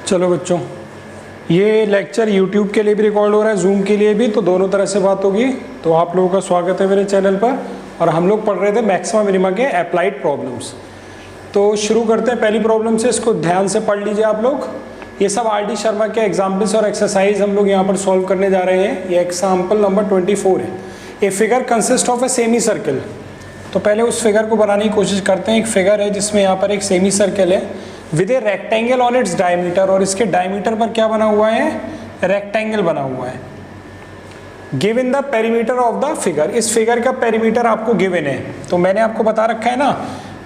चलो बच्चों, ये लेक्चर YouTube के लिए भी रिकॉर्ड हो रहा है, Zoom के लिए भी, तो दोनों तरह से बात होगी। तो आप लोगों का स्वागत है मेरे चैनल पर। और हम लोग पढ़ रहे थे मैक्सिमा मिनिमा के अप्लाइड प्रॉब्लम्स। तो शुरू करते हैं पहली प्रॉब्लम से, इसको ध्यान से पढ़ लीजिए आप लोग। ये सब R.D. शर्मा के एग्जाम्पल्स और एक्सरसाइज हम लोग यहाँ पर सॉल्व करने जा रहे हैं। ये एग्जाम्पल नंबर 24 है। A figure consist of a semi circle. तो पहले उस फिगर को बनाने की कोशिश करते हैं। एक फिगर है जिसमें यहाँ पर एक सेमी सर्कल है with a rectangle on its diameter, और इसके डायमीटर पर क्या बना हुआ है? रेक्टेंगल बना हुआ है। Given the perimeter of the figure. इस फिगर का पेरीमीटर आपको गिवन है। तो मैंने आपको बता रखा है ना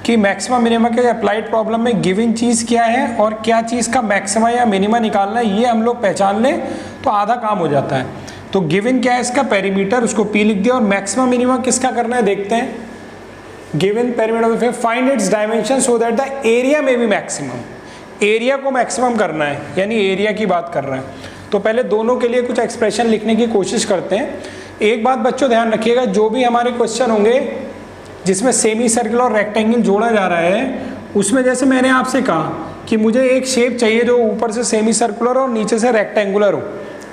कि मैक्सिमा मिनिमा के अप्लाइड प्रॉब्लम में गिवन चीज़ क्या है और क्या चीज़ का मैक्सिमा या मिनिमा निकालना है, ये हम लोग पहचान लें तो आधा काम हो जाता है। तो गिवन क्या है? इसका पेरीमीटर, उसको P लिख दिया। और मैक्सिमा मिनिमा किसका करना है देखते हैं। Given perimeter of find its dimension so that the area में भी मैक्सिमम। एरिया को मैक्सिमम करना है, यानी एरिया की बात कर रहे हैं। तो पहले दोनों के लिए कुछ एक्सप्रेशन लिखने की कोशिश करते हैं। एक बात बच्चों ध्यान रखिएगा, जो भी हमारे क्वेश्चन होंगे जिसमें सेमी सर्कल और रेक्टेंगल जोड़ा जा रहा है, उसमें जैसे मैंने आपसे कहा कि मुझे एक शेप चाहिए जो ऊपर से सेमी सर्कुलर और नीचे से रेक्टेंगुलर हो,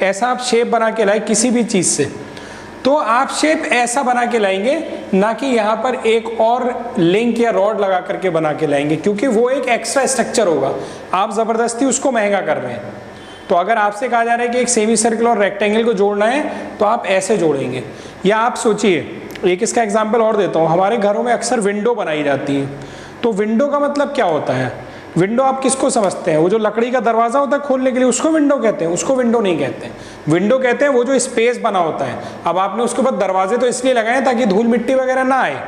ऐसा आप शेप बना के लाए किसी भी चीज़ से। तो आप शेप ऐसा बना के लाएंगे, ना कि यहाँ पर एक और लिंक या रॉड लगा करके बना के लाएंगे, क्योंकि वो एक एक्स्ट्रा स्ट्रक्चर होगा। आप ज़बरदस्ती उसको महंगा कर रहे हैं। तो अगर आपसे कहा जा रहा है कि एक सेमी सर्कल और रेक्टेंगल को जोड़ना है, तो आप ऐसे जोड़ेंगे। या आप सोचिए, एक इसका एग्जाम्पल और देता हूँ। हमारे घरों में अक्सर विंडो बनाई जाती है। तो विंडो का मतलब क्या होता है? विंडो आप किसको समझते हैं? वो जो लकड़ी का दरवाजा होता है खोलने के लिए, उसको विंडो कहते हैं? उसको विंडो नहीं कहते हैं। विंडो कहते हैं वो जो स्पेस बना होता है। अब आपने उसके ऊपर दरवाजे तो इसलिए लगाए ताकि धूल मिट्टी वगैरह ना आए,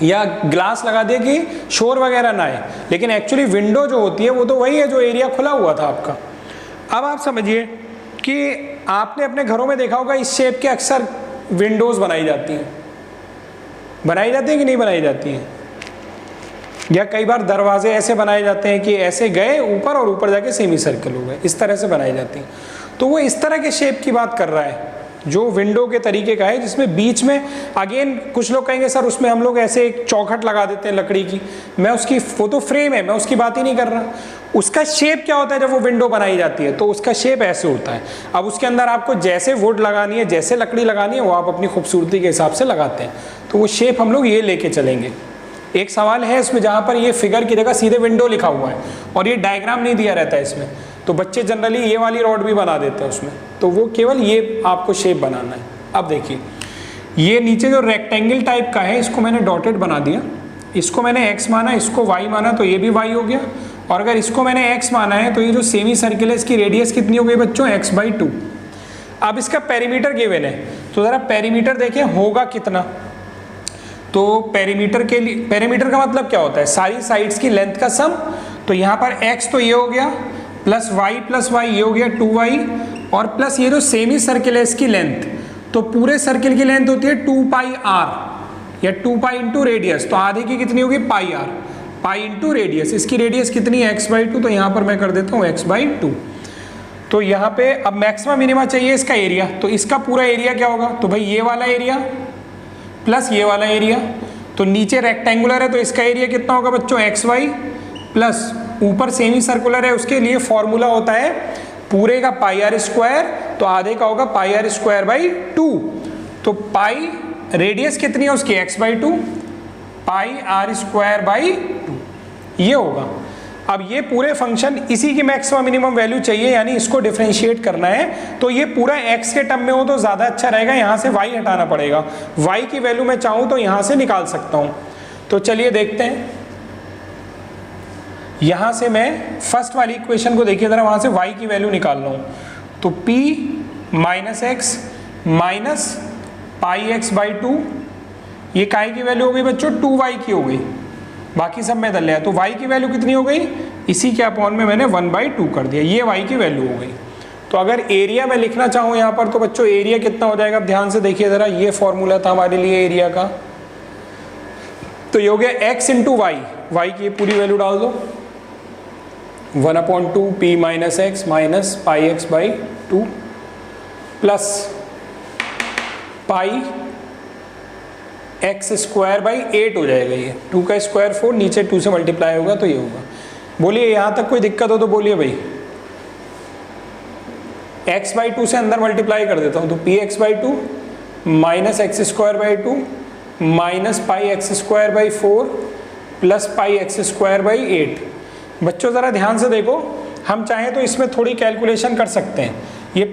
या ग्लास लगा दिए कि शोर वगैरह ना आए, लेकिन एक्चुअली विंडो जो होती है वो तो वही है जो एरिया खुला हुआ था आपका। अब आप समझिए कि आपने अपने घरों में देखा होगा इस शेप के अक्सर विंडोज बनाई जाती हैं। बनाई जाती है कि नहीं बनाई जाती हैं? या कई बार दरवाजे ऐसे बनाए जाते हैं कि ऐसे गए ऊपर और ऊपर जाके सेमी सर्कल हो गए, इस तरह से बनाई जाती हैं। तो वो इस तरह के शेप की बात कर रहा है जो विंडो के तरीके का है, जिसमें बीच में अगेन कुछ लोग कहेंगे सर उसमें हम लोग ऐसे एक चौखट लगा देते हैं लकड़ी की। मैं उसकी, वो तो फ्रेम है, मैं उसकी बात ही नहीं कर रहा। उसका शेप क्या होता है जब वो विंडो बनाई जाती है? तो उसका शेप ऐसे होता है। अब उसके अंदर आपको जैसे वुड लगानी है, जैसे लकड़ी लगानी है, वो आप अपनी खूबसूरती के हिसाब से लगाते हैं। तो वो शेप हम लोग ये लेके चलेंगे। एक सवाल है इसमें जहाँ पर ये फिगर की जगह सीधे विंडो लिखा हुआ है और ये डायग्राम नहीं दिया रहता है इसमें, तो बच्चे जनरली ये वाली रॉड भी बना देते हैं उसमें। तो वो केवल ये आपको शेप बनाना है। अब देखिए, ये नीचे जो रेक्टेंगल टाइप का है, इसको मैंने डॉटेड बना दिया। इसको मैंने एक्स माना, इसको वाई माना, तो ये भी वाई हो गया। और अगर इसको मैंने एक्स माना है, तो ये जो सेमी सर्किल है इसकी रेडियस कितनी हो गई बच्चों? x/2। अब इसका पेरीमीटर गिवन है, तो ज़रा पेरीमीटर देखें होगा कितना। तो पेरीमीटर के लिए, पेरीमीटर का मतलब क्या होता है? सारी साइड्स की लेंथ का सम। तो यहाँ पर x तो ये हो गया, प्लस y ये हो गया 2y, और प्लस ये जो सेमी सर्किल है इसकी लेंथ। तो पूरे सर्किल की लेंथ होती है 2πr, या 2π इंटू रेडियस। तो आधे की कितनी होगी? πr, pi into radius. इसकी रेडियस कितनी है? x/2। तो यहाँ पर मैं कर देता हूँ x/2। तो यहाँ पे अब मैक्सिमम मिनिमा चाहिए इसका एरिया। तो इसका पूरा एरिया क्या होगा? तो भाई ये वाला एरिया प्लस ये वाला एरिया। तो नीचे रेक्टेंगुलर है तो इसका एरिया कितना होगा बच्चों? xy, प्लस ऊपर सेमी सर्कुलर है, उसके लिए फॉर्मूला होता है पूरे का πr², तो आधे का होगा πr²/2। तो पाई रेडियस कितनी है उसकी? x/2, πr²/2 ये होगा। अब ये पूरे फंक्शन, इसी की मैक्सिमम मिनिमम वैल्यू चाहिए, यानी इसको डिफरेंशिएट करना है। तो ये पूरा x के टर्म में हो तो ज़्यादा अच्छा रहेगा, यहाँ से y हटाना पड़ेगा। y की वैल्यू मैं चाहूँ तो यहाँ से निकाल सकता हूँ। तो चलिए देखते हैं। यहाँ से मैं फर्स्ट वाली इक्वेशन को देखिए ज़रा, वहाँ से y की वैल्यू निकाल रहा हूँ। तो p - x माइनस πx/2, ये काय की वैल्यू हो गई बच्चों? 2y की हो गई। बाकी सब में दल लिया। तो y की वैल्यू कितनी हो गई? इसी के अपॉन में मैंने 1/2 कर दिया, ये y की वैल्यू हो गई। तो अगर एरिया में लिखना चाहूँ यहाँ पर, तो बच्चों एरिया कितना हो जाएगा? ध्यान से देखिए ज़रा, ये फॉर्मूला था हमारे लिए एरिया का। तो ये हो गया x इंटू वाई, वाई की पूरी वैल्यू डाल दो, 1/2 p - x minus πx/2 plus pi x² 8 हो जाएगा। ये 2 का स्क्वायर 4, नीचे 2 से मल्टीप्लाई होगा तो ये होगा बोलिए, यहाँ तक कोई दिक्कत हो तो बोलिए भाई। x/2 से अंदर मल्टीप्लाई कर देता हूँ, तो px/2 minus x²/2 minus πx²/4 plus πx²/8। बच्चों ज़रा ध्यान से देखो, हम चाहें तो इसमें थोड़ी कैलकुलेशन कर सकते हैं। ये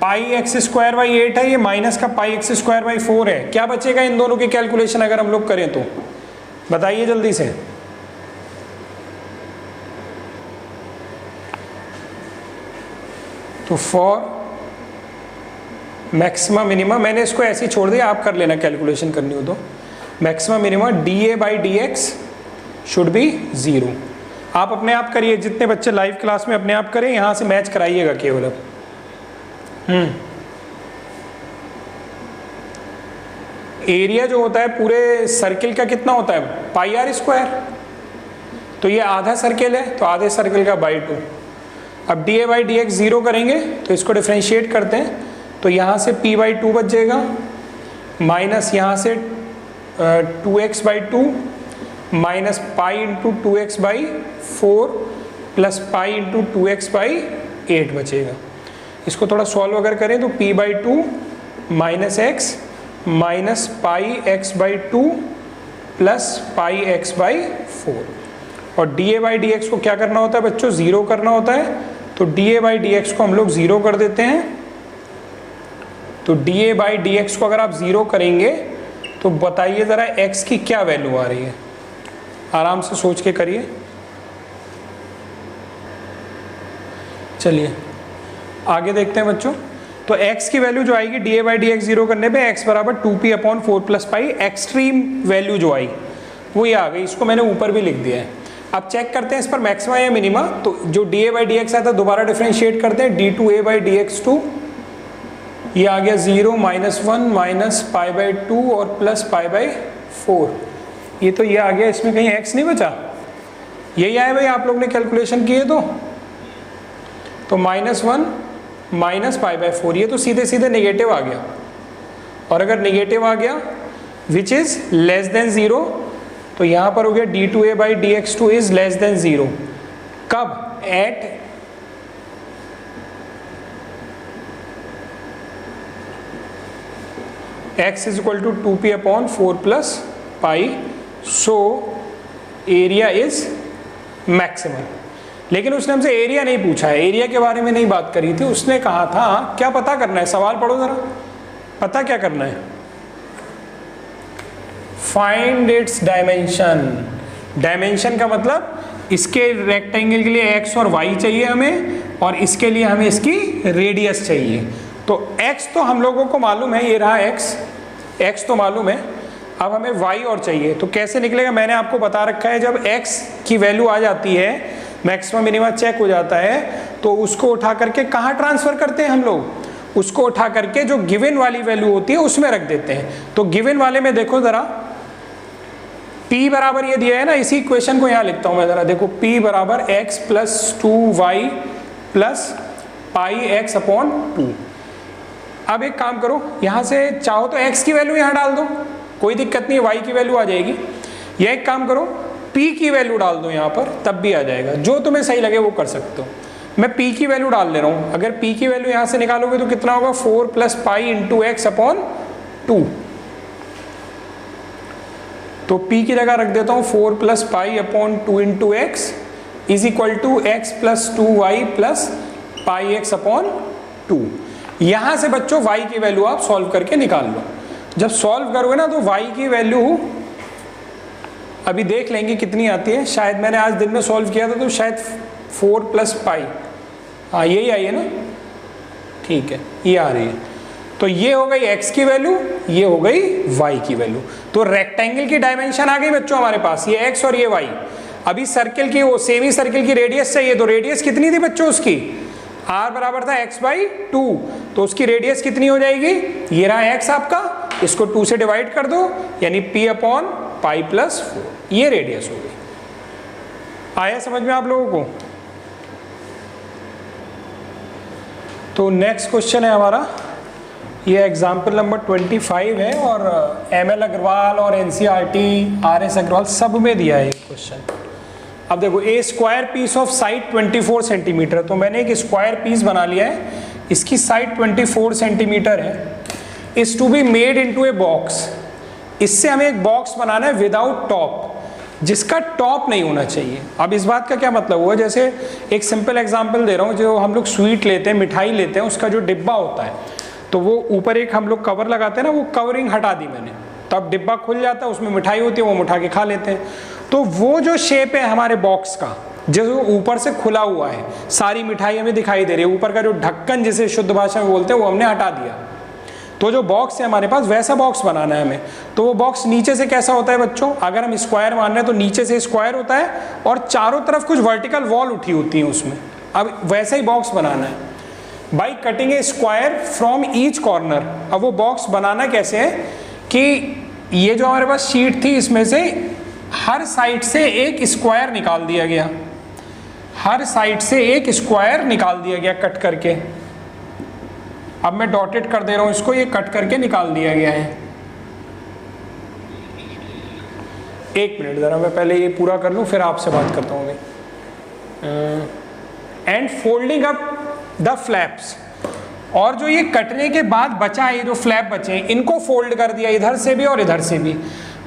πx²/8 है, ये माइनस का πx²/4 है। क्या बचेगा इन दोनों की कैलकुलेशन अगर हम लोग करें तो बताइए जल्दी से। तो फॉर मैक्सिमा मिनिमा, मैंने इसको ऐसे ही छोड़ दिया, आप कर लेना कैलकुलेशन करनी हो तो। Maxima minima dA/dx should be 0। आप अपने आप करिए, जितने बच्चे लाइव क्लास में अपने आप करें, यहाँ से मैच कराइएगा केवल अब। एरिया जो होता है पूरे सर्किल का कितना होता है, πr²। तो ये आधा सर्किल है, तो आधे सर्किल का बाई 2। अब dA/dx 0 करेंगे तो इसको डिफ्रेंशिएट करते हैं, तो यहाँ से p/2 बच जाएगा, माइनस यहाँ से 2x/2 minus pi into 2x/4 plus pi into 2x/8 बचेगा। इसको थोड़ा सॉल्व अगर करें तो p/2 minus x minus pi x/2 plus pi x/4। और dA/dx को क्या करना होता है बच्चों, 0 करना होता है। तो dA/dx को हम लोग 0 कर देते हैं। तो dA/dx को अगर आप 0 करेंगे तो बताइए ज़रा x की क्या वैल्यू आ रही है, आराम से सोच के करिए। चलिए आगे देखते हैं बच्चों। तो x की वैल्यू जो आएगी dA/dx 0 करने पे x बराबर 2p/4 प्लस पाई, एक्सट्रीम वैल्यू जो आई वो ये आ गई। इसको मैंने ऊपर भी लिख दिया है। अब चेक करते हैं इस पर मैक्सिमा या मिनिमा। तो जो dA/dx आता है दोबारा डिफरेंशिएट करते हैं, d2a/dx2 ये आ गया 0 माइनस 1 माइनस π/2 और प्लस π/4। ये तो ये आ गया, इसमें कहीं x नहीं बचा। यही आया भाई, आप लोग ने कैलकुलेशन किए तो माइनस 1 माइनस π/4, ये तो सीधे सीधे नेगेटिव आ गया। और अगर नेगेटिव आ गया विच इज लेस देन 0, तो यहाँ पर हो गया d2a/dx2 इज लेस देन 0। कब, at x is equal to 2p/4 plus pi. So area is maximum. लेकिन उसने हमसे एरिया नहीं पूछा है, एरिया के बारे में नहीं बात करी थी। उसने कहा था क्या पता करना है, सवाल पढ़ो जरा, पता क्या करना है, फाइंड इट्स डायमेंशन। डायमेंशन का मतलब इसके रेक्टेंगल के लिए x और y चाहिए हमें, और इसके लिए हमें इसकी रेडियस चाहिए। तो x तो हम लोगों को मालूम है, ये रहा x तो मालूम है। अब हमें y और चाहिए, तो कैसे निकलेगा मैंने आपको बता रखा है। जब x की वैल्यू आ जाती है, मैक्सिमम मिनिमम चेक हो जाता है, तो उसको उठा करके कहाँ ट्रांसफर करते हैं हम लोग, उसको उठा करके जो गिवन वाली वैल्यू होती है उसमें रख देते हैं। तो गिवन वाले में देखो जरा, p बराबर ये दिया है ना, इसी इक्वेशन को यहाँ लिखता हूँ मैं जरा, देखो p बराबर x plus 2y plus pi x/2। अब एक काम करो, यहाँ से चाहो तो x की वैल्यू यहाँ डाल दो, कोई दिक्कत नहीं है, y की वैल्यू आ जाएगी। या एक काम करो, p की वैल्यु डाल दो यहाँ पर, तब भी आ जाएगा। जो तुम्हें सही लगे वो कर सकते हो। मैं p की वैल्यू डाल ले रहा हूँ। अगर p की वैल्यू यहाँ से निकालोगे तो कितना होगा, 4 प्लस पाई इंटू x/2। तो p की जगह रख देता हूँ 4 plus pi into x is equal to x plus 2y plus pi x/2। यहाँ से बच्चों y की वैल्यू आप सॉल्व करके निकाल लो। जब सॉल्व करोगे ना तो y की वैल्यू अभी देख लेंगे कितनी आती है। शायद मैंने आज दिन में सॉल्व किया था तो शायद 4 प्लस पाई, हाँ यही आई है ना, ठीक है ये आ रही है। तो ये हो गई x की वैल्यू, ये हो गई y की वैल्यू। तो रेक्टेंगल की डायमेंशन आ गई बच्चों हमारे पास, ये x और ये y। अभी सर्किल की, वो सेमी सर्किल की रेडियस चाहिए। तो रेडियस कितनी थी बच्चों उसकी, r बराबर था x/2, तो उसकी रेडियस कितनी हो जाएगी, ये रहा x आपका, इसको 2 से डिवाइड कर दो, यानी p/π+4, ये रेडियस हो गई। आया समझ में आप लोगों को। तो नेक्स्ट क्वेश्चन है हमारा, ये एग्जाम्पल नंबर 25 है, और ML अग्रवाल और NCERT RS अग्रवाल सब में दिया है ये क्वेश्चन। अब देखो a square piece of side 24 centimetre, तो मैंने एक स्क्वायर पीस बना लिया है, इसकी साइड 24 सेंटीमीटर है, is to be made into a box. इससे हमें एक बॉक्स बनाना है विदाउट टॉप, जिसका टॉप नहीं होना चाहिए। अब इस बात का क्या मतलब हुआ, जैसे एक सिंपल एग्जांपल दे रहा हूँ, जो हम लोग स्वीट लेते हैं, मिठाई लेते हैं, उसका जो डिब्बा होता है, तो वो ऊपर एक हम लोग कवर लगाते हैं ना, वो कवरिंग हटा दी मैंने, तब डिब्बा खुल जाता है, उसमें मिठाई होती है, वो उठा के खा लेते हैं। तो वो जो शेप है हमारे बॉक्स का, जो ऊपर से खुला हुआ है, सारी मिठाई हमें दिखाई दे रही है, ऊपर का जो ढक्कन जिसे शुद्ध भाषा में बोलते हैं वो हमने हटा दिया। तो जो बॉक्स है हमारे पास, वैसा बॉक्स बनाना है हमें। तो वो बॉक्स नीचे से कैसा होता है बच्चों, अगर हम स्क्वायर मान रहे हैं तो नीचे से स्क्वायर होता है और चारों तरफ कुछ वर्टिकल वॉल उठी होती है उसमें। अब वैसा ही बॉक्स बनाना है by cutting A square from each corner. अब वो बॉक्स बनाना कैसे है कि ये जो हमारे पास शीट थी, इसमें से हर साइड से एक स्क्वायर निकाल दिया गया, हर साइड से एक स्क्वायर निकाल दिया गया कट करके। अब मैं डॉटेड कर दे रहा हूं इसको, ये कट करके निकाल दिया गया है। एक मिनट जरा, मैं पहले ये पूरा कर लूं फिर आपसे बात करता हूँ। And folding up the flaps, और जो ये कटने के बाद बचा है, ये जो फ्लैप बचे, इनको फोल्ड कर दिया इधर से भी और इधर से भी।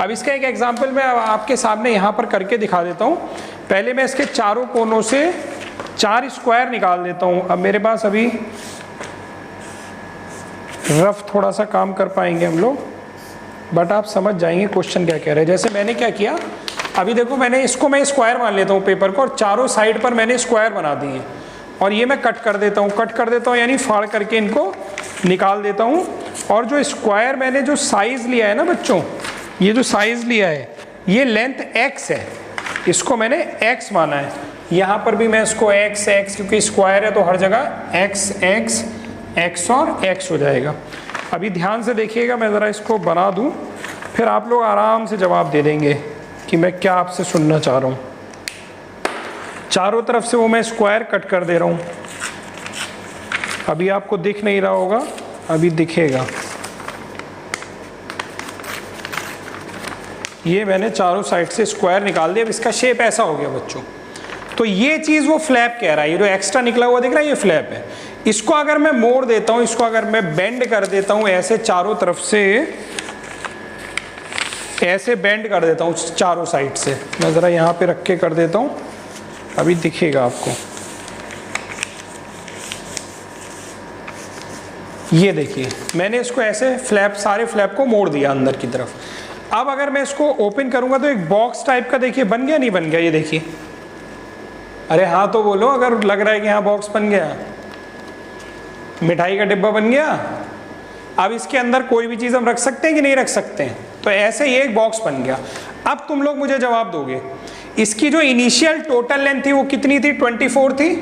अब इसका एक एग्जांपल मैं आपके सामने यहाँ पर करके दिखा देता हूँ। पहले मैं इसके चारों कोनों से 4 स्क्वायर निकाल देता हूँ। अब मेरे पास अभी रफ थोड़ा सा काम कर पाएंगे हम लोग, बट आप समझ जाएंगे क्वेश्चन क्या कह रहे हैं। जैसे मैंने क्या किया, अभी देखो मैंने इसको, मैं स्क्वायर मान लेता हूँ पेपर को, और चारों साइड पर मैंने स्क्वायर बना दिए, और ये मैं कट कर देता हूँ, यानी फाड़ करके इनको निकाल देता हूँ। और जो स्क्वायर मैंने जो साइज लिया है ना बच्चों, ये जो साइज लिया है, ये लेंथ x है, इसको मैंने x माना है। यहाँ पर भी मैं इसको x क्योंकि स्क्वायर है तो हर जगह x और x हो जाएगा। अभी ध्यान से देखिएगा, मैं ज़रा इसको बना दूँ, फिर आप लोग आराम से जवाब दे देंगे कि मैं क्या आपसे सुनना चाह रहा हूँ। चारों तरफ से वो मैं स्क्वायर कट कर दे रहा हूँ। अभी आपको दिख नहीं रहा होगा, अभी दिखेगा। ये मैंने चारों साइड से स्क्वायर निकाल दिया। अब इसका शेप ऐसा हो गया बच्चों। तो ये चीज़ वो फ्लैप कह रहा है, ये जो एक्स्ट्रा निकला हुआ दिख रहा है ये फ्लैप है। इसको अगर मैं मोड़ देता हूँ, इसको अगर मैं बेंड कर देता हूँ ऐसे, चारों तरफ से ऐसे बेंड कर देता हूँ चारों साइड से, मैं ज़रा यहाँ पे रख के कर देता हूँ, अभी दिखेगा आपको। ये देखिए, मैंने इसको ऐसे फ्लैप, सारे फ्लैप को मोड़ दिया अंदर की तरफ। अब अगर मैं इसको ओपन करूंगा तो एक बॉक्स टाइप का, देखिए बन गया नहीं बन गया, ये देखिए। अरे हाँ तो बोलो अगर लग रहा है कि हाँ बॉक्स बन गया, मिठाई का डिब्बा बन गया। अब इसके अंदर कोई भी चीज़ हम रख सकते हैं कि नहीं रख सकते हैं, तो ऐसे ही एक बॉक्स बन गया। अब तुम लोग मुझे जवाब दोगे, इसकी जो इनिशियल टोटल लेंथ थी वो कितनी थी? 24 थी,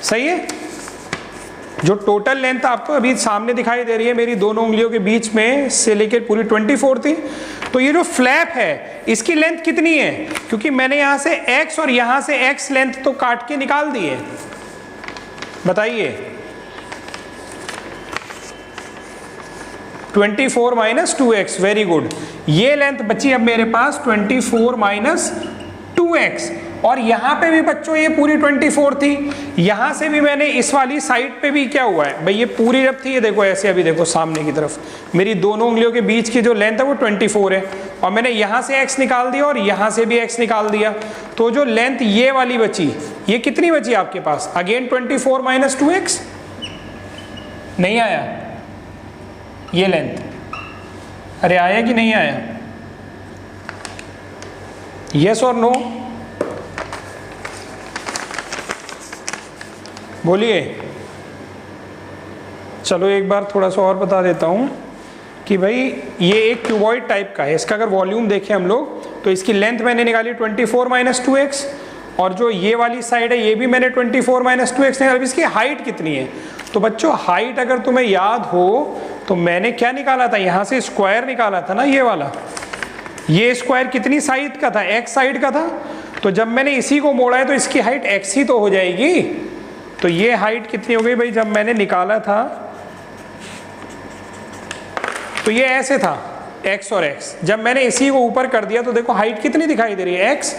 सही है। जो टोटल लेंथ आपको अभी सामने दिखाई दे रही है मेरी दोनों उंगलियों के बीच में से लेकर पूरी 24 थी। तो ये जो फ्लैप है इसकी लेंथ कितनी है? क्योंकि मैंने यहां से x और यहां से x लेंथ तो काट के निकाल दी है, बताइए। 24 माइनस 2x, वेरी गुड। ये लेंथ बची अब मेरे पास 24 माइनस 2x, और यहां पे भी बच्चों ये पूरी 24 थी। यहां से भी मैंने इस वाली साइड पे भी क्या हुआ है भाई, ये पूरी जब थी, ये देखो ऐसे, अभी देखो सामने की तरफ मेरी दोनों उंगलियों के बीच की जो लेंथ है वो 24 है, और मैंने यहां से x निकाल दिया और यहां से भी x निकाल दिया। तो जो लेंथ ये वाली बची, ये कितनी बची आपके पास? Again 24 minus 2x। नहीं आया ये लेंथ? अरे आया कि नहीं आया? यस और नो बोलिए। चलो एक बार थोड़ा सा और बता देता हूँ कि भाई ये एक क्यूबॉइड टाइप का है। इसका अगर वॉल्यूम देखें हम लोग तो इसकी लेंथ मैंने निकाली 24 माइनस 2x, और जो ये वाली साइड है ये भी मैंने 24 माइनस 2x निकाली। इसकी हाइट कितनी है? तो बच्चों हाइट अगर तुम्हें याद हो तो मैंने क्या निकाला था, यहाँ से स्क्वायर निकाला था ना, ये वाला। ये स्क्वायर कितनी साइड का था? x साइड का था। तो जब मैंने इसी को मोड़ा है तो इसकी हाइट x ही तो हो जाएगी। तो ये हाइट कितनी हो गई भाई? जब मैंने निकाला था तो ये ऐसे था x और x, जब मैंने इसी को ऊपर कर दिया तो देखो हाइट कितनी दिखाई दे रही है? x।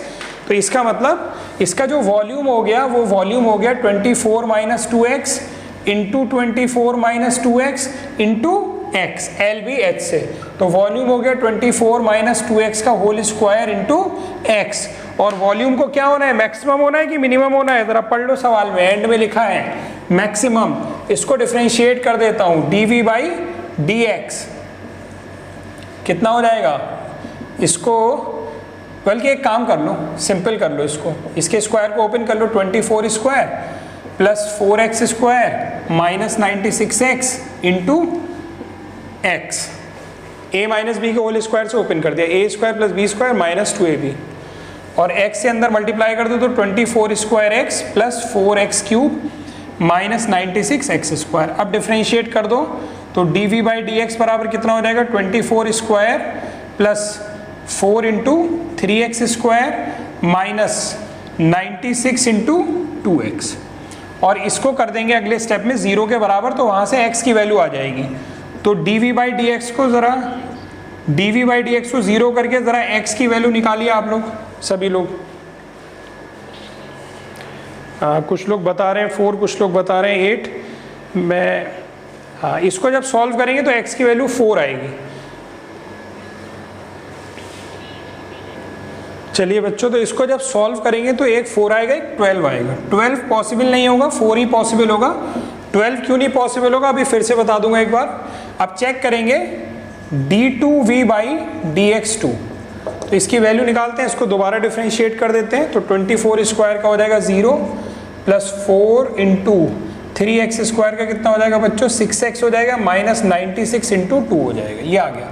तो इसका मतलब इसका जो वॉल्यूम हो गया वो वॉल्यूम हो गया 24 minus 2x into 24 minus 2x into x, L भी एच से, तो वॉल्यूम हो गया 24 माइनस 2x का होल स्क्वायर इंटू x। और वॉल्यूम को क्या होना है, मैक्सिमम होना है कि मिनिमम होना है, जरा पढ़ लो सवाल में, एंड में लिखा है मैक्सिमम। इसको डिफरेंशिएट कर देता हूं, dv बाई dx कितना हो जाएगा, इसको बल्कि एक काम कर लो, सिंपल कर लो इसको, इसके स्क्वायर को ओपन कर लो, 24 square plus 4x square minus 96x into x, a minus b के होल स्क्वायर से ओपन कर दिया, a square plus b square minus 2ab, और x से अंदर मल्टीप्लाई कर दो तो 24 square x plus 4x cube minus 96x square. अब डिफरेंशिएट कर दो तो dv बाई dx बराबर कितना हो जाएगा, 24 square plus 4 into 3x square minus 96 into 2x, और इसको कर देंगे अगले स्टेप में 0 के बराबर, तो वहाँ से x की वैल्यू आ जाएगी। तो dv बाई dx को ज़रा dv बाई dx को 0 करके ज़रा x की वैल्यू निकालिए आप लोग, सभी लोग। कुछ लोग बता रहे हैं 4, कुछ लोग बता रहे हैं 8। मैं इसको जब सॉल्व करेंगे तो x की वैल्यू 4 आएगी। चलिए बच्चों, तो इसको जब सॉल्व करेंगे तो एक 4 आएगा, एक 12 आएगा। 12 पॉसिबल नहीं होगा, 4 ही पॉसिबल होगा। 12 क्यों नहीं पॉसिबल होगा, अभी फिर से बता दूंगा एक बार। अब चेक करेंगे d2v बाई dx2, तो इसकी वैल्यू निकालते हैं, इसको दोबारा डिफरेंशिएट कर देते हैं। तो 24 स्क्वायर का हो जाएगा 0 प्लस 4 इंटू 3x स्क्वायर का कितना हो जाएगा बच्चों, 6x हो जाएगा, माइनस 96 इंटू 2 हो जाएगा, ये आ गया।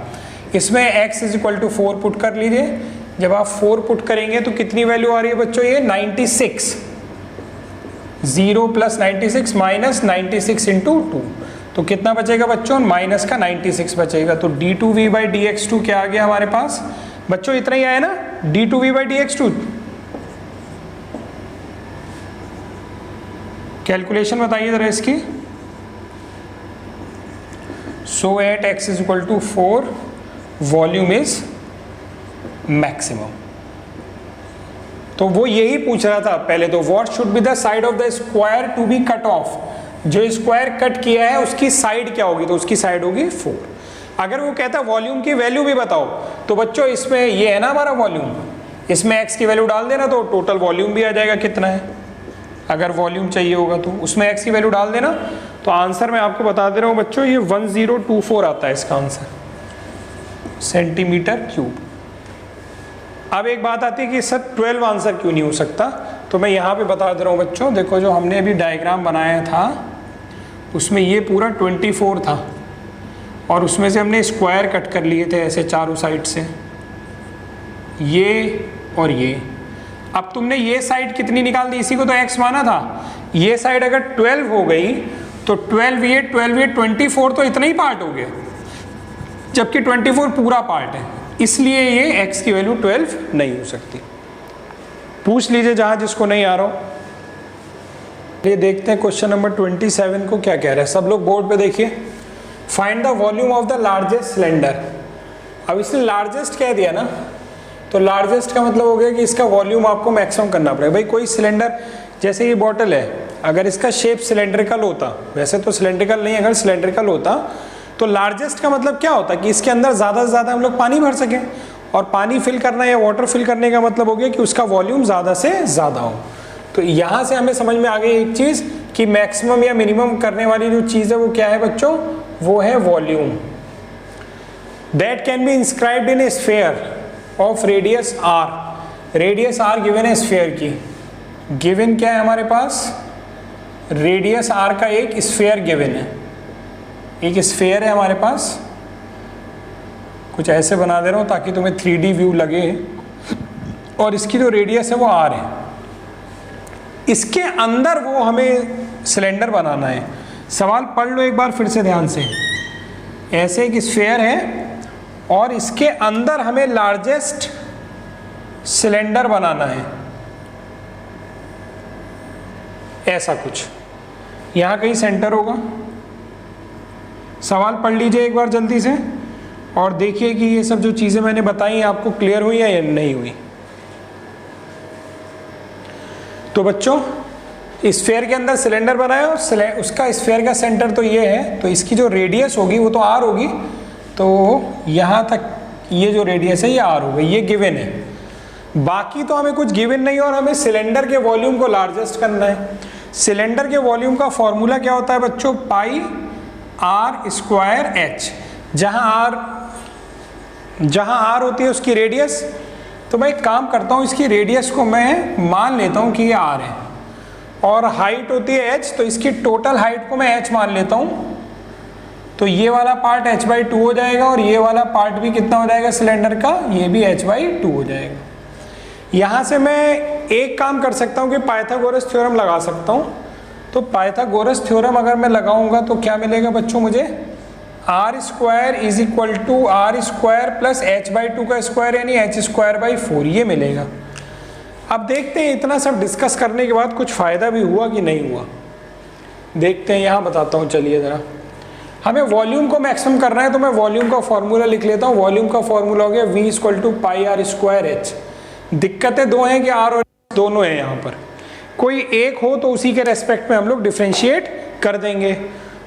इसमें x is equal to 4 put कर लीजिए। जब आप 4 पुट करेंगे तो कितनी वैल्यू आ रही है बच्चों, ये 96, 0 प्लस 96 माइनस 96 इंटू 2, तो कितना बचेगा बच्चों, माइनस का 96 बचेगा। तो d2v बाई dx2 क्या आ गया हमारे पास बच्चों, इतना ही आया ना, d2v बाई dx2। कैलकुलेशन बताइए जरा इसकी। So eight x is equal to 4 volume is maximum. तो वो यही पूछ रहा था पहले, तो what should be the side of the square to be cut off, जो स्क्वायर कट किया है उसकी साइड क्या होगी, तो उसकी साइड होगी 4। अगर वो कहता वॉल्यूम की वैल्यू भी बताओ, तो बच्चों इसमें ये है ना हमारा वॉल्यूम, इसमें x की वैल्यू डाल देना तो टोटल वॉल्यूम भी आ जाएगा कितना है। अगर वॉल्यूम चाहिए होगा तो उसमें x की वैल्यू डाल देना, तो आंसर मैं आपको बता दे रहा हूँ बच्चों, ये 1024 आता है इसका आंसर, सेंटीमीटर क्यूब। अब एक बात आती है कि सर 12 आंसर क्यों नहीं हो सकता, तो मैं यहाँ पे बता दे रहा हूँ बच्चों। देखो जो हमने अभी डायग्राम बनाया था उसमें ये पूरा 24 था, और उसमें से हमने स्क्वायर कट कर लिए थे ऐसे चारों साइड से, ये और ये। अब तुमने ये साइड कितनी निकाल दी, इसी को तो x माना था। ये साइड अगर 12 हो गई तो 12 ये 24 तो इतना ही पार्ट हो गया, जबकि 24 पूरा पार्ट है, इसलिए ये x की वैल्यू 12 नहीं हो सकती। पूछ लीजिए जहां जिसको नहीं आ रहा हो। ये देखते हैं क्वेश्चन नंबर 27 को क्या कह रहा है। सब लोग बोर्ड पे देखिए। Find the volume of the largest cylinder. अब इसने लार्जेस्ट कह दिया ना, तो लार्जेस्ट का मतलब हो गया कि इसका वॉल्यूम आपको मैक्सिमम करना पड़ेगा। भाई कोई सिलेंडर, जैसे ये बॉटल है, अगर इसका शेप सिलेंड्रिकल होता, वैसे तो सिलेंड्रिकल नहीं, अगर सिलेंड्रिकल होता तो लार्जेस्ट का मतलब क्या होता कि इसके अंदर ज़्यादा से ज़्यादा हम लोग पानी भर सकें, और पानी फिल करना या वाटर फिल करने का मतलब हो गया कि उसका वॉल्यूम ज़्यादा से ज़्यादा हो। तो यहाँ से हमें समझ में आ गई एक चीज़ कि मैक्सिमम या मिनिमम करने वाली जो चीज़ है वो क्या है बच्चों, वो है volume. That can be inscribed in A sphere of radius r। Radius r given है स्फीयर की। गिवन क्या है हमारे पास, रेडियस r का एक स्फीयर गिवन है, एक स्फीयर है हमारे पास। कुछ ऐसे बना दे रहा हूँ ताकि तुम्हें 3D व्यू लगे, और इसकी जो रेडियस है वो r है। इसके अंदर वो हमें सिलेंडर बनाना है। सवाल पढ़ लो एक बार फिर से ध्यान से। ऐसे एक स्फीयर है और इसके अंदर हमें लार्जेस्ट सिलेंडर बनाना है, ऐसा कुछ। यहाँ कहीं सेंटर होगा। सवाल पढ़ लीजिए एक बार जल्दी से और देखिए कि ये सब जो चीज़ें मैंने बताई आपको क्लियर हुई या नहीं हुई। तो बच्चों स्फीयर के अंदर सिलेंडर बनाया और उसका स्फीयर का सेंटर तो ये है, तो इसकी जो रेडियस होगी वो तो आर होगी, तो यहाँ तक ये जो रेडियस है ये आर हो गई, ये गिवन है। बाकी तो हमें कुछ गिवन नहीं और हमें सिलेंडर के वॉल्यूम को लार्जेस्ट करना है। सिलेंडर के वॉल्यूम का फॉर्मूला क्या होता है बच्चों, पाई आर स्क्वायर एच, जहाँ आर होती है उसकी रेडियस। तो मैं एक काम करता हूँ, इसकी रेडियस को मैं मान लेता हूँ कि ये आर है और हाइट होती है एच, तो इसकी टोटल हाइट को मैं एच मान लेता हूँ। तो ये वाला पार्ट h/2 हो जाएगा और ये वाला पार्ट भी कितना हो जाएगा सिलेंडर का, ये भी h/2 हो जाएगा। यहाँ से मैं एक काम कर सकता हूँ कि पाइथागोरस थ्योरम लगा सकता हूँ। तो पाइथागोरस थ्योरम अगर मैं लगाऊंगा तो क्या मिलेगा बच्चों मुझे, r square is equal to r square plus h/2 का स्क्वायर यानी h²/4 ये मिलेगा। अब देखते हैं इतना सब डिस्कस करने के बाद कुछ फ़ायदा भी हुआ कि नहीं हुआ, देखते हैं। यहाँ बताता हूँ, चलिए ज़रा। हमें वॉल्यूम को मैक्सिमम करना है तो मैं वॉल्यूम का फॉर्मूला लिख लेता हूँ। वॉल्यूम का फॉर्मूला हो गया V = πr²h। दिक्कतें दो हैं कि r और दोनों हैं, यहाँ पर कोई एक हो तो उसी के रेस्पेक्ट में हम लोग डिफ्रेंशिएट कर देंगे।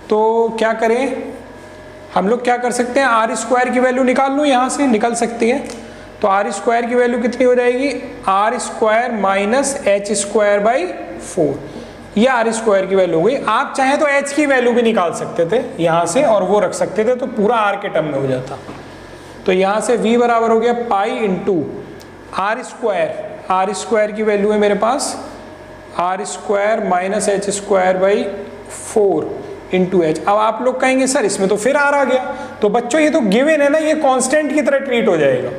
तो क्या करें, हम लोग क्या कर सकते हैं, r² की वैल्यू निकाल लूँ, यहाँ से निकल सकती है। तो r² की वैल्यू कितनी हो जाएगी, r² - h²/4, ये r² की वैल्यू हो गई। आप चाहें तो h की वैल्यू भी निकाल सकते थे यहाँ से और वो रख सकते थे, तो पूरा r के टर्म में हो जाता। तो यहाँ से v बराबर हो गया पाई इंटू r² की वैल्यू है मेरे पास r² - h²/4 इंटू एच। अब आप लोग कहेंगे सर इसमें तो फिर r आ गया। तो बच्चों ये तो गिवन है ना, ये कांस्टेंट की तरह ट्रीट हो जाएगा,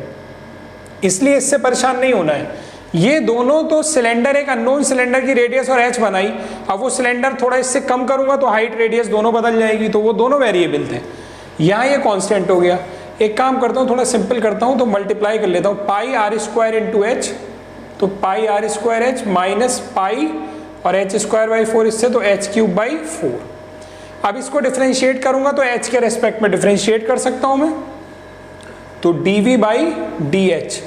इसलिए इससे परेशान नहीं होना है। ये दोनों तो सिलेंडर, एक अननोन सिलेंडर की रेडियस और h बनाई। अब वो सिलेंडर थोड़ा इससे कम करूंगा तो हाइट रेडियस दोनों बदल जाएगी, तो वो दोनों वेरिएबल थे। यहाँ ये कांस्टेंट हो गया। एक काम करता हूँ, थोड़ा सिंपल करता हूँ, तो मल्टीप्लाई कर लेता हूँ पाई r² इंटू एच। तो पाई r²h माइनस पाई और h²/4 इससे, तो h³/4। अब इसको डिफरेंशिएट करूंगा तो h के रेस्पेक्ट में डिफरेंशिएट कर सकता हूं मैं। तो dv/dh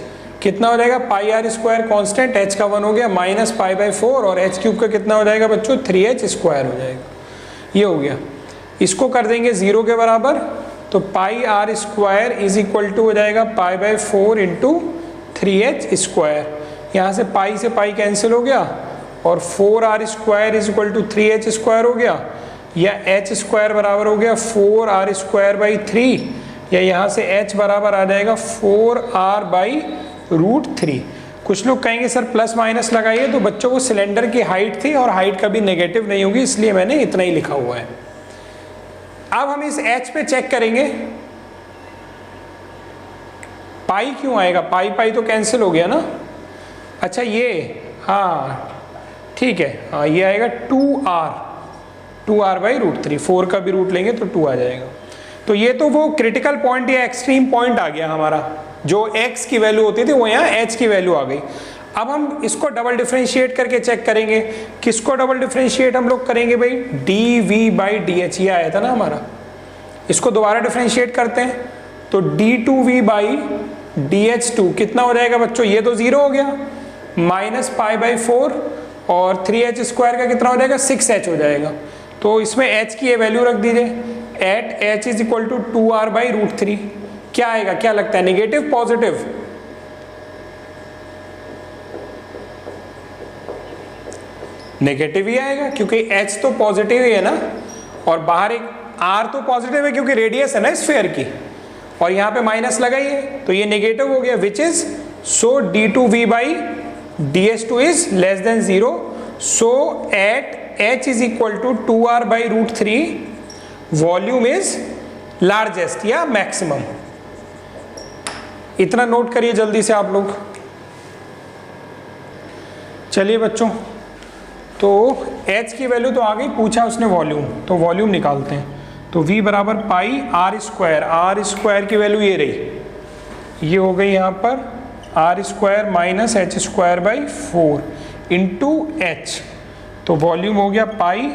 कितना हो जाएगा, पाई r² कांस्टेंट, h का 1 हो गया, माइनस π/4 और h³ का कितना हो जाएगा बच्चों, 3h² हो जाएगा। ये हो गया। इसको कर देंगे 0 के बराबर, तो पाई r² इज इक्वल टू हो जाएगा π/4 इंटू 3h²। यहाँ से पाई से पाई कैंसिल हो गया और 4r² is equal to 3h² हो गया, या h² बराबर हो गया 4r²/3, या यहाँ से h बराबर आ जाएगा 4r/√3। कुछ लोग कहेंगे सर प्लस माइनस लगाइए, तो बच्चों को सिलेंडर की हाइट थी और हाइट कभी नेगेटिव नहीं होगी, इसलिए मैंने इतना ही लिखा हुआ है। अब हम इस h पे चेक करेंगे, पाई क्यों आएगा, पाई पाई तो कैंसिल हो गया ना। अच्छा ये, हाँ ठीक है, हाँ ये आएगा 2r/√3, 4 का भी रूट लेंगे तो 2 आ जाएगा। तो ये तो वो क्रिटिकल पॉइंट या एक्सट्रीम पॉइंट आ गया हमारा, जो x की वैल्यू होती थी वो यहाँ h की वैल्यू आ गई। अब हम इसको डबल डिफरेंशिएट करके चेक करेंगे। किसको डबल डिफरेंशिएट हम लोग करेंगे भाई, dv/dh, ये आया था ना हमारा। इसको दोबारा डिफरेंशिएट करते हैं, तो d2v/dh2 कितना हो जाएगा बच्चों, ये तो 0 हो गया, माइनस π/4 और 3h² का कितना हो जाएगा, 6h हो जाएगा। तो इसमें h की ये वैल्यू रख दीजिए, at h is equal to 2r/√3। क्या आएगा, क्या लगता है, नेगेटिव पॉजिटिव, नेगेटिव ही आएगा क्योंकि h तो पॉजिटिव ही है ना, और बाहर एक r तो पॉजिटिव है क्योंकि रेडियस है ना स्फीयर की, और यहाँ पे माइनस लगाइए तो ये नेगेटिव हो गया, which is so d2v/dh2 is less than 0। So at h is equal to 2r/√3 volume is largest या मैक्सिमम। इतना नोट करिए जल्दी से आप लोग। चलिए बच्चों, तो h की वैल्यू तो आ गई, पूछा उसने वॉल्यूम, तो वॉल्यूम निकालते हैं। तो v बराबर पाई r² की वैल्यू ये रही, ये हो गई यहाँ पर r² minus h²/4 into h। तो वॉल्यूम हो गया पाई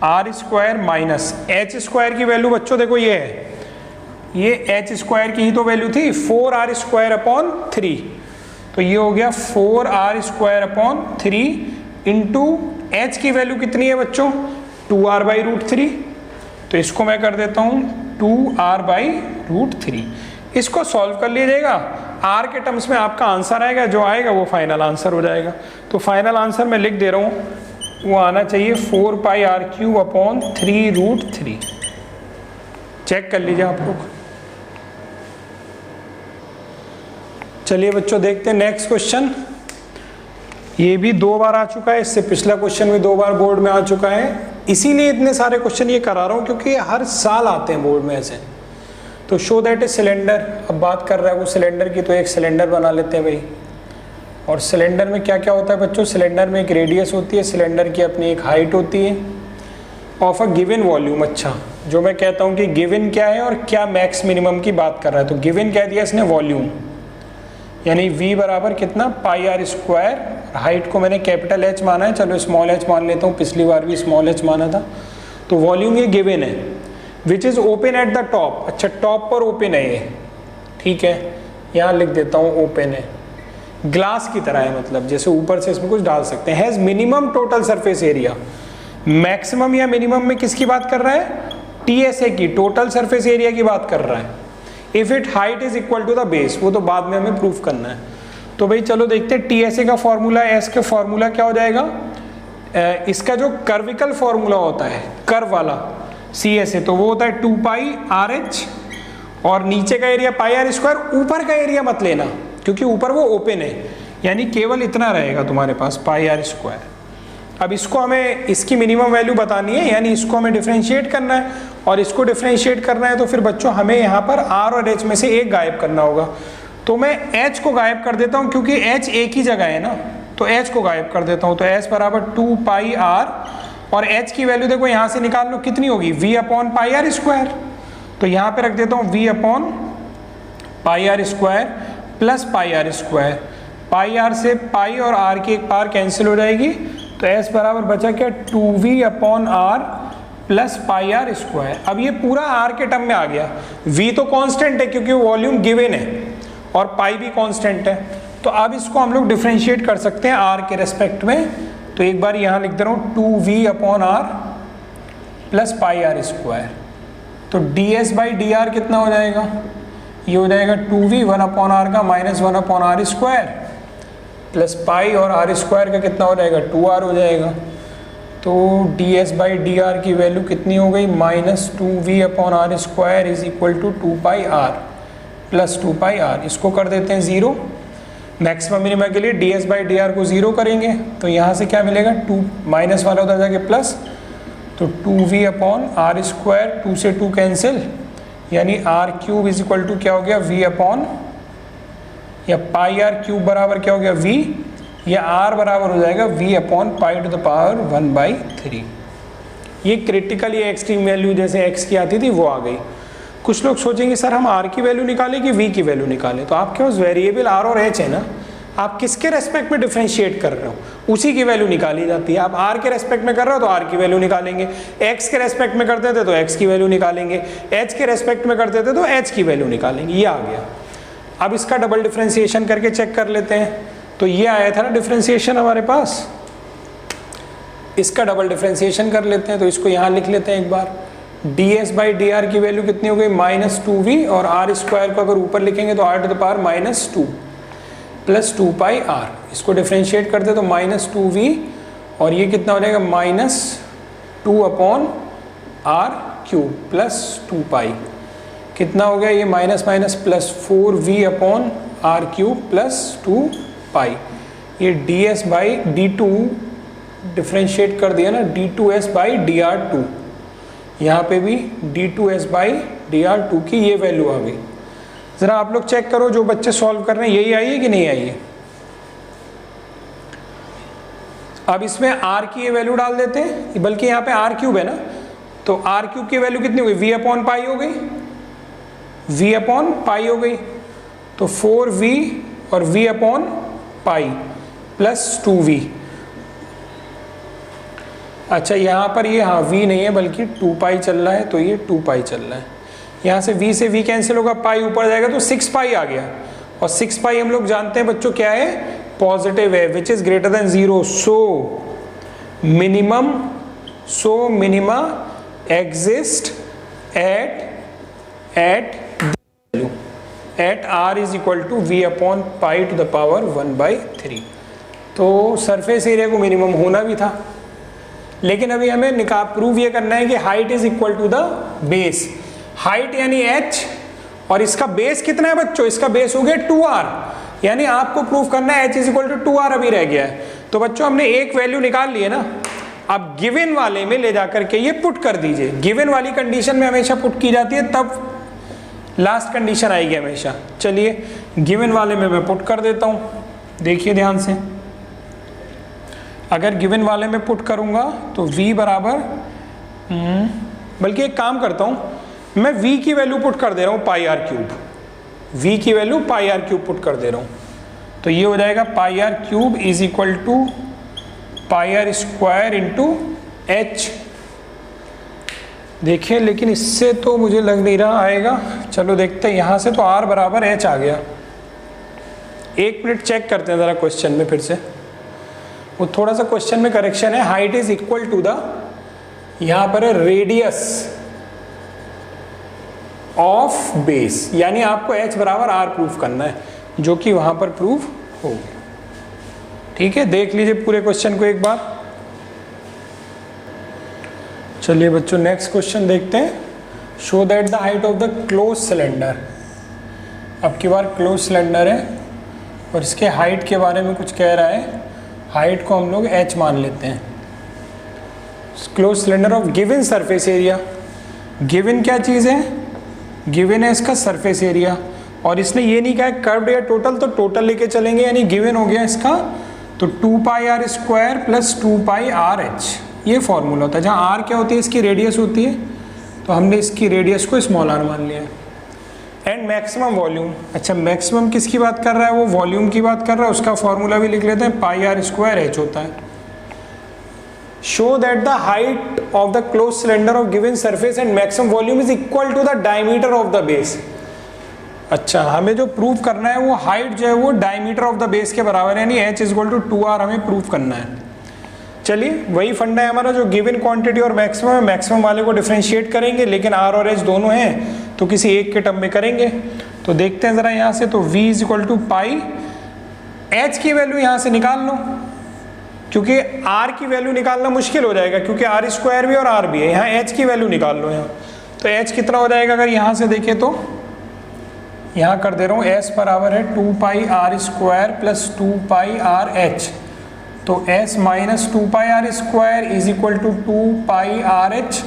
r² माइनस h² की वैल्यू बच्चों देखो ये है, ये h² की ही तो वैल्यू थी, 4r² अपॉन 3। तो ये हो गया 4r² अपॉन 3 इंटू एच की वैल्यू कितनी है बच्चों 2r/√3, तो इसको मैं कर देता हूँ 2r/√3। इसको सॉल्व कर लीजिएगा, r के टर्म्स में आपका आंसर आएगा, जो आएगा वो फाइनल आंसर हो जाएगा। तो फाइनल आंसर मैं लिख दे रहा हूँ, वो आना चाहिए 4πr³/3√3। चेक कर लीजिए आप लोग। चलिए बच्चों देखते हैं नेक्स्ट क्वेश्चन। ये भी 2 बार आ चुका है, इससे पिछला क्वेश्चन भी 2 बार बोर्ड में आ चुका है, इसीलिए इतने सारे क्वेश्चन ये करा रहा हूँ क्योंकि ये हर साल आते हैं बोर्ड में ऐसे। तो शो दैट ए सिलेंडर, अब बात कर रहा है वो सिलेंडर की, तो एक सिलेंडर बना लेते हैं भाई। और सिलेंडर में क्या क्या होता है बच्चों, सिलेंडर में एक रेडियस होती है, सिलेंडर की अपनी एक हाइट होती है, ऑफ अ गिवन वॉल्यूम। अच्छा, जो मैं कहता हूँ कि गिवन क्या है और क्या मैक्स मिनिमम की बात कर रहा है, तो गिवन कह दिया इसने वॉल्यूम, यानी v बराबर कितना πr², हाइट को मैंने कैपिटल H माना है, चलो स्मॉल h मान लेता हूँ, पिछली बार भी स्मॉल h माना था। तो वॉल्यूम ये गिवन है, which is open at the top. अच्छा, टॉप पर ओपन है ये, ठीक है, यहाँ लिख देता हूँ ओपन है, ग्लास की तरह है, मतलब जैसे ऊपर से इसमें कुछ डाल सकते हैं। Has minimum total surface area, maximum या मिनिमम में किसकी बात कर रहा है, TSA की, टोटल सरफेस एरिया की बात कर रहा है। If it height is equal to the base, वो तो बाद में हमें प्रूफ करना है। तो भाई चलो देखते हैं, TSA का फॉर्मूला, एस का फॉर्मूला क्या हो जाएगा, इसका जो कर्विकल फॉर्मूला होता है, कर्व वाला CSA, तो वो होता है 2πRH, और नीचे का एरिया πr², ऊपर का एरिया मत लेना क्योंकि ऊपर वो ओपन है, यानी केवल इतना रहेगा तुम्हारे पास πr²। अब इसको हमें इसकी मिनिमम वैल्यू बतानी है, यानी इसको हमें डिफरेंशिएट करना है, और इसको डिफरेंशिएट करना है तो फिर बच्चों हमें यहाँ पर r और h में से एक गायब करना होगा। तो मैं h को गायब कर देता हूँ क्योंकि h एक ही जगह है ना, तो h को गायब कर देता हूँ। तो s बराबर 2πr, और h की वैल्यू देखो यहाँ से निकाल लो कितनी होगी, v/πr²। तो यहाँ पे रख देता हूँ v/πr² प्लस πr², πr से पाई और r की एक पार कैंसिल हो जाएगी, तो s बराबर बचा क्या 2v/r प्लस πr²। अब ये पूरा r के टर्म में आ गया, v तो कांस्टेंट है क्योंकि वॉल्यूम गिवन है, और पाई भी कांस्टेंट है। तो अब इसको हम लोग डिफरेंशिएट कर सकते हैं r के रेस्पेक्ट में। तो एक बार यहाँ लिख दे रहा हूँ 2v/r प्लस πr²। तो ds/dr कितना हो जाएगा, ये हो जाएगा 2v 1/r का माइनस 1/r² प्लस पाई, और r² का कितना हो जाएगा 2r हो जाएगा। तो ds/dr की वैल्यू कितनी हो गई, minus 2v/r² is equal to 2πr plus 2πr। इसको कर देते हैं 0, मैक्सिमम मिनिमम के लिए ds/dr को 0 करेंगे, तो यहाँ से क्या मिलेगा, 2 माइनस वाला उधर जाके प्लस, तो 2v/r², 2 से 2 कैंसिल, यानी r³ इज इक्वल टू क्या हो गया, v/ या πr³ बराबर क्या हो गया v, या r बराबर हो जाएगा v/π⁴ ये क्रिटिकल या एक्सट्रीम वैल्यू जैसे x की आती थी वो आ गई। कुछ लोग सोचेंगे सर हम r की वैल्यू निकालें कि v की वैल्यू निकालें, तो आपके पास वेरिएबल r और h है ना, आप किसके रेस्पेक्ट में डिफरेंशिएट कर रहे हो उसी की वैल्यू निकाली जाती है। आप r के रेस्पेक्ट में कर रहे हो तो r की वैल्यू निकालेंगे, x के रेस्पेक्ट में करते थे तो x की वैल्यू निकालेंगे, h के रेस्पेक्ट में करते थे तो h की वैल्यू निकालेंगे। ये आ गया। अब इसका डबल डिफरेंशिएशन करके चेक कर लेते हैं। तो ये आया था ना डिफरेंशिएशन हमारे पास, इसका डबल डिफरेंशिएशन कर लेते हैं। तो इसको यहाँ लिख लेते हैं एक बार, ds/dr की वैल्यू कितनी हो गई, माइनस 2v, और r² को अगर ऊपर लिखेंगे तो r⁻⁻2 प्लस 2πr। इसको डिफरेंशिएट करते तो माइनस 2v, और ये कितना हो जाएगा माइनस 2/r³ प्लस 2π। कितना हो गया ये minus minus plus 4v/r³ plus 2π। ये ds/d2 डिफरेंशिएट कर दिया ना, d2s/dr2, यहाँ पे भी d2s/dr2 की ये वैल्यू आ गई। ज़रा आप लोग चेक करो, जो बच्चे सॉल्व कर रहे हैं यही आई है कि नहीं आई है। अब इसमें r की ये वैल्यू डाल देते हैं, बल्कि यहाँ पे r³ है ना, तो r³ की वैल्यू कितनी हो गई, v/π हो गई, v/π हो गई, तो 4v और v/π प्लस 2v। अच्छा यहाँ पर ये हाँ v नहीं है बल्कि 2π चल रहा है, तो ये 2π चल रहा है। यहाँ से v से v कैंसिल होगा, पाई ऊपर जाएगा तो 6π आ गया, और 6π हम लोग जानते हैं बच्चों क्या है, पॉजिटिव है, which is greater than 0। So minimum, so minima exist at value at r is equal to v upon pi to the power 1/3। तो सरफेस एरिया को मिनिमम होना भी था, लेकिन अभी हमें प्रूव ये करना है कि height is equal to the base. Height यानी h, और इसका बेस कितना है बच्चों? इसका बेस हो गया 2r, यानी आपको प्रूव करना है h is equal to 2r अभी रह गया है। तो बच्चों हमने एक वैल्यू निकाल ली है ना, अब गिवन वाले में ले जाकर के ये पुट कर दीजिए। गिवन वाली कंडीशन में हमेशा पुट की जाती है, तब लास्ट कंडीशन आएगी हमेशा। चलिए गिवन वाले में मैं पुट कर देता हूँ, देखिए ध्यान से। अगर गिवन वाले में पुट करूँगा तो v बराबर, बल्कि एक काम करता हूँ, मैं v की वैल्यू पुट कर दे रहा हूँ पाई आर क्यूब। v की value pi r cube put कर दे रहा हूँ, तो ये हो जाएगा pi r cube is equal to pi r square into h. देखिए लेकिन इससे तो मुझे लग नहीं रहा आएगा, चलो देखते हैं। यहाँ से तो r बराबर h आ गया। एक मिनट चेक करते हैं ज़रा क्वेश्चन में फिर से, वो थोड़ा सा क्वेश्चन में करेक्शन है। Height is equal to the, यहाँ पर है रेडियस ऑफ बेस, यानी आपको h बराबर r प्रूफ करना है, जो कि वहाँ पर प्रूफ हो। ठीक है, देख लीजिए पूरे क्वेश्चन को एक बार। चलिए बच्चों नेक्स्ट क्वेश्चन देखते हैं। Show that the height of the close cylinder. अब की बार क्लोज सिलेंडर है और इसके हाइट के बारे में कुछ कह रहा है। हाइट को हम लोग h मान लेते हैं। Close cylinder of given surface area. Given क्या चीज़ है? गिवन है इसका सरफेस एरिया, और इसने ये नहीं कहा कर्व्ड या टोटल, तो टोटल लेके चलेंगे, यानी गिवन हो गया इसका तो 2 pi r square plus 2 pi r h, ये फॉर्मूला होता है। जहाँ आर क्या होती है? इसकी रेडियस होती है, तो हमने इसकी रेडियस को स्मॉल आर मान लिया है। एंड मैक्सिमम वॉल्यूम, अच्छा मैक्सिमम किसकी बात कर रहा है? वो वॉल्यूम की बात कर रहा है, उसका फॉर्मूला भी लिख लेते हैं, पाई आर स्क्वायर एच होता है। Show that the height of the close cylinder of given surface and maximum volume is equal to the diameter of the base. अच्छा, हमें जो प्रूव करना है वो हाइट जो है वो डायमीटर ऑफ द बेस के बराबर है, यानी h is equal to 2r हमें प्रूव करना है। चलिए वही फंडा है हमारा, जो गिवन क्वांटिटी और मैक्सिमम है, मैक्सिमम वाले को डिफरेंशिएट करेंगे, लेकिन r और h दोनों हैं तो किसी एक के टर्म में करेंगे। तो देखते हैं ज़रा यहाँ से, तो v is equal to pi, h की वैल्यू यहाँ से निकाल लो, क्योंकि r की वैल्यू निकालना मुश्किल हो जाएगा, क्योंकि r स्क्वायर भी और r भी है। यहाँ h की वैल्यू निकाल लो यहाँ, तो h कितना हो जाएगा? अगर यहाँ से देखें तो यहाँ कर दे रहा हूँ, s बराबर है 2 pi r square plus 2 pi r h, तो s minus 2 pi r square is equal to 2 pi r h.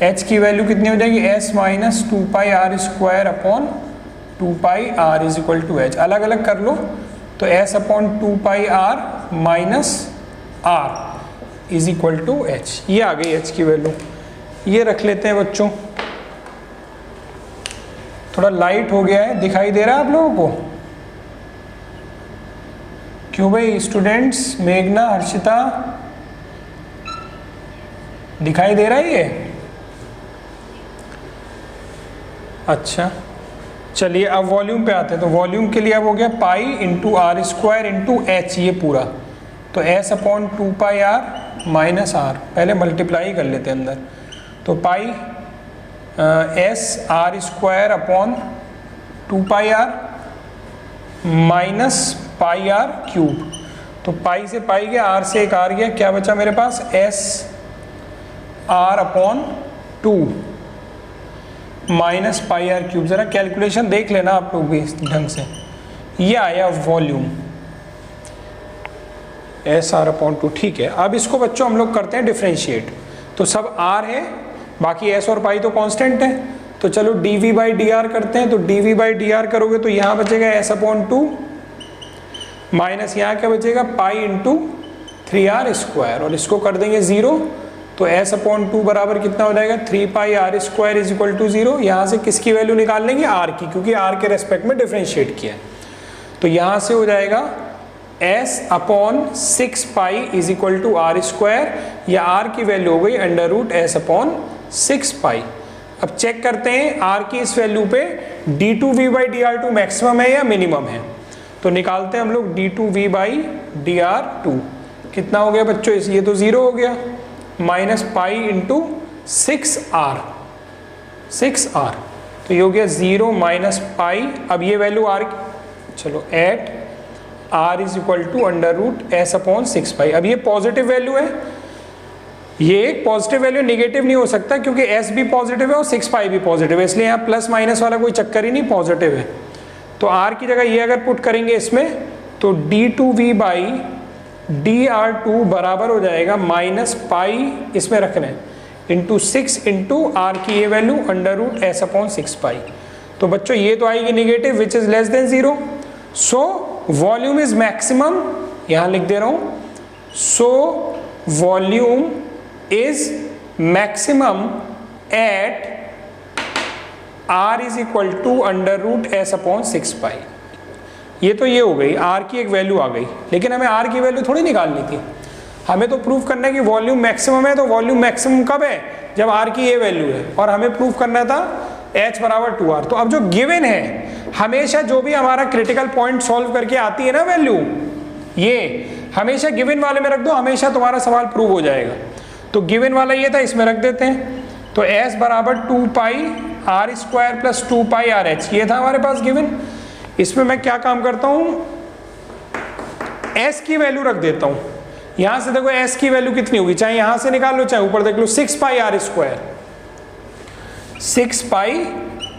h की वैल्यू कितनी हो जाएगी? s minus 2 pi r square upon 2 pi r is equal to h। अलग अलग कर लो, तो s upon 2 pi r minus r is equal to h। ये आ गई h की वैल्यू, ये रख लेते हैं बच्चों। थोड़ा लाइट हो गया है, दिखाई दे रहा है आप लोगों को? क्यों भाई स्टूडेंट्स, मेघना, हर्षिता, दिखाई दे रहा है ये? अच्छा चलिए अब वॉल्यूम पे आते हैं। तो वॉल्यूम के लिए अब हो गया pi into r square into h, ये पूरा, तो s upon 2 pi r minus r, पहले मल्टीप्लाई कर लेते हैं अंदर, तो pi s r square upon 2 pi r minus pi r cube, तो पाई से पाई गया, आर से एक आर गया, क्या बचा मेरे पास? S r upon 2 minus pi r cube. ज़रा कैलकुलेशन देख लेना आप लोग भी इस ढंग से। ये आया वॉल्यूम एस आर अपॉन 2, ठीक है। अब इसको बच्चों हम लोग करते हैं डिफ्रेंशिएट, तो सब आर है, बाकी एस और पाई तो कांस्टेंट है, तो चलो dv बाई डी आर करते हैं। तो dv बाई डी आर करोगे तो यहाँ बचेगा s अपॉन 2 माइनस यहाँ क्या बचेगा? पाई इंटू 3r स्क्वायर, और इसको कर देंगे 0, तो s अपॉन 2 बराबर कितना हो जाएगा? 3 pi r square is equal to 0। यहाँ से किसकी वैल्यू निकाल लेंगे? r की, क्योंकि r के रेस्पेक्ट में डिफ्रेंशिएट किया है। तो यहाँ से हो जाएगा s upon 6 pi is equal to r square, या r की वैल्यू हो गई under root s upon 6 pi. अब चेक करते हैं r की इस वैल्यू पे d2v by d r two maximum है या मिनिमम है, तो निकालते हैं हम लोग d2v by d r to. कितना हो गया बच्चों, ये तो 0 हो गया, minus pi into 6r, 6r, तो ये हो गया 0 माइनस पाई। अब ये वैल्यू r, चलो at r is equal to under root s upon 6 pi. अब ये पॉजिटिव वैल्यू है, ये एक पॉजिटिव वैल्यू नेगेटिव नहीं हो सकता क्योंकि s भी पॉजिटिव है और 6 पाई भी पॉजिटिव है, इसलिए यहाँ प्लस माइनस वाला कोई चक्कर ही नहीं, पॉजिटिव है। तो r की जगह ये अगर पुट करेंगे इसमें तो d2v बाई dr2 बराबर हो जाएगा माइनस पाई, इसमें रखना है, इंटू 6 इंटू आर की ये value under root s upon 6 pi. तो बच्चों ये तो आएगी negative which is less than 0, so volume is maximum, यहाँ लिख दे रहा हूँ, so volume is maximum at r is equal to under root s upon 6 pi. ये तो ये हो गई, r की एक वैल्यू आ गई, लेकिन हमें r की वैल्यू थोड़ी निकालनी थी, हमें तो प्रूफ करना है कि वॉल्यूम मैक्सिमम है। तो वॉल्यूम मैक्सिमम कब है, जब r की ये वैल्यू है, और हमें प्रूफ करना था h बराबर 2r। तो अब जो गिवन है, हमेशा जो भी हमारा क्रिटिकल पॉइंट सॉल्व करके आती है ना वैल्यू, ये हमेशा गिवन वाले में रख दो, हमेशा तुम्हारा सवाल प्रूव हो जाएगा। तो गिवन वाला ये था, इसमें रख देते हैं, तो s बराबर 2 pi r square plus 2 pi r h, ये था हमारे पास गिवन। इसमें मैं क्या काम करता हूँ, s की वैल्यू रख देता हूँ, यहां से देखो s की वैल्यू कितनी होगी, चाहे यहां से निकाल लो चाहे ऊपर देख लो, 6 pi r square, 6 pi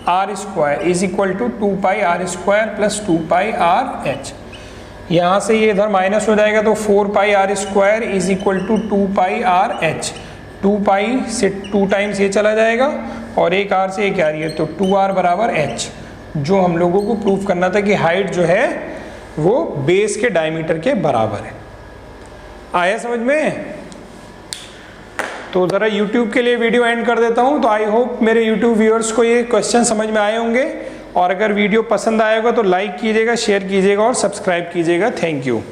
r square is equal to 2 pi r square plus 2 pi r h. यहाँ से ये इधर माइनस हो जाएगा तो 4 pi r square is equal to 2 pi r h, 2 pi से 2 टाइम्स ये चला जाएगा और एक आर से एक आ रही है, तो 2r बराबर एच, जो हम लोगों को प्रूफ करना था कि हाइट जो है वो बेस के डायमीटर के बराबर है। आया समझ में? तो ज़रा YouTube के लिए वीडियो एंड कर देता हूँ। तो आई होप मेरे YouTube व्यूअर्स को ये क्वेश्चन समझ में आए होंगे, और अगर वीडियो पसंद आएगा तो लाइक कीजिएगा, शेयर कीजिएगा और सब्सक्राइब कीजिएगा। Thank you.